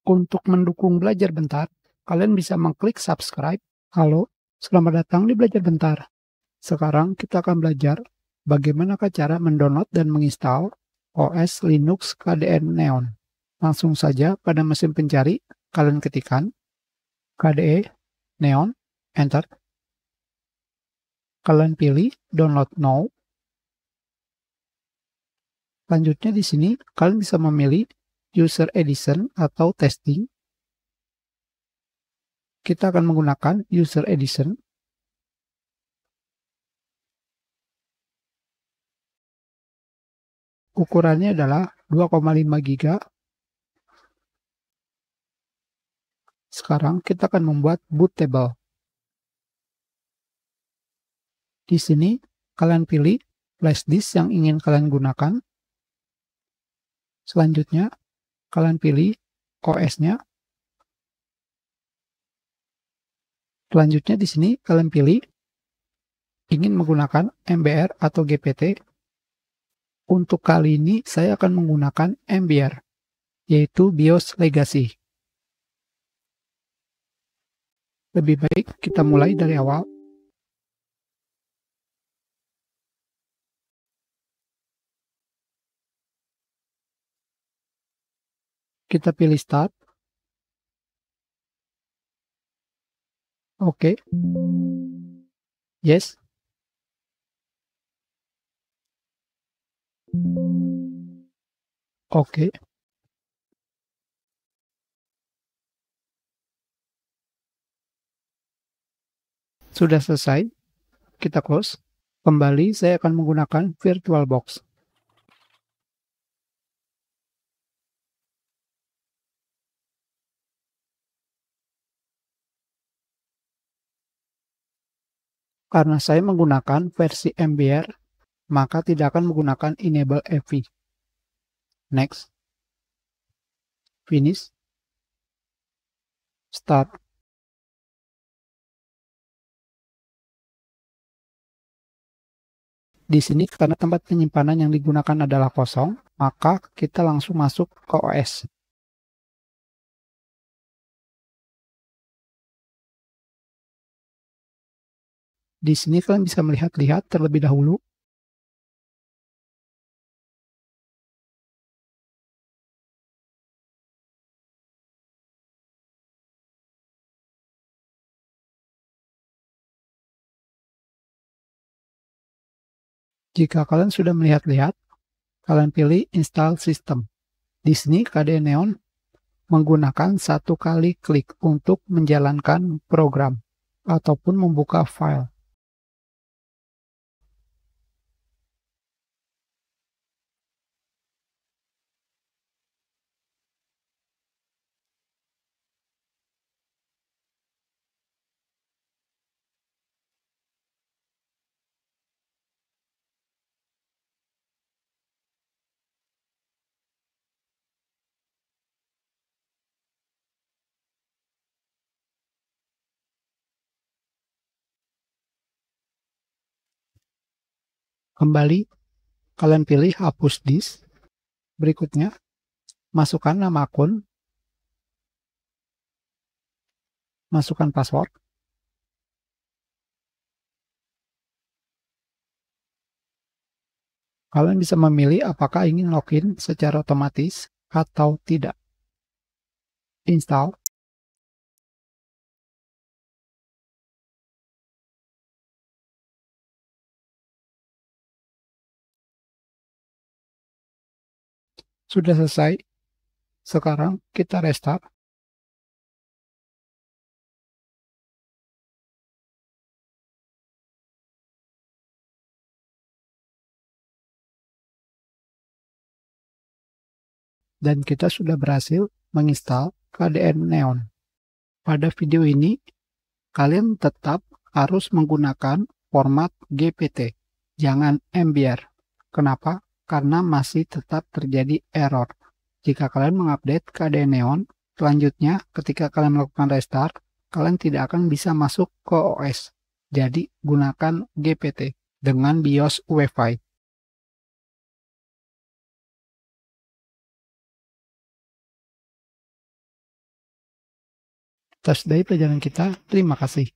Untuk mendukung Belajar Bentar, kalian bisa mengklik subscribe. Halo, selamat datang di Belajar Bentar. Sekarang kita akan belajar bagaimana cara mendownload dan menginstal OS Linux KDE Neon. Langsung saja pada mesin pencari, kalian ketikkan KDE Neon, enter. Kalian pilih Download Now. Selanjutnya di sini, kalian bisa memilih User Edition atau Testing. Kita akan menggunakan User Edition. Ukurannya adalah 2,5 GB. Sekarang kita akan membuat bootable. Di sini, kalian pilih flash disk yang ingin kalian gunakan. Selanjutnya, kalian pilih OS-nya. Selanjutnya di sini kalian pilih ingin menggunakan MBR atau GPT. Untuk kali ini saya akan menggunakan MBR, yaitu BIOS Legacy. Lebih baik kita mulai dari awal. Kita pilih Start. Oke. Yes. Oke. Sudah selesai. Kita close. Kembali saya akan menggunakan VirtualBox. Karena saya menggunakan versi MBR, maka tidak akan menggunakan enable AV. Next. Finish. Start. Di sini karena tempat penyimpanan yang digunakan adalah kosong, maka kita langsung masuk ke OS. Di sini kalian bisa melihat-lihat terlebih dahulu. Jika kalian sudah melihat-lihat, kalian pilih Install System. Di sini KDE Neon menggunakan satu kali klik untuk menjalankan program ataupun membuka file. Kembali, kalian pilih hapus disk. Berikutnya, masukkan nama akun, masukkan password. Kalian bisa memilih apakah ingin login secara otomatis atau tidak. Install. Sudah selesai. Sekarang kita restart. Dan kita sudah berhasil menginstal KDE Neon. Pada video ini, kalian tetap harus menggunakan format GPT, jangan MBR. Kenapa? Karena masih tetap terjadi error. Jika kalian mengupdate KDE Neon, selanjutnya ketika kalian melakukan restart, kalian tidak akan bisa masuk ke OS. Jadi, gunakan GPT dengan BIOS UEFI. Atas dari pelajaran kita, terima kasih.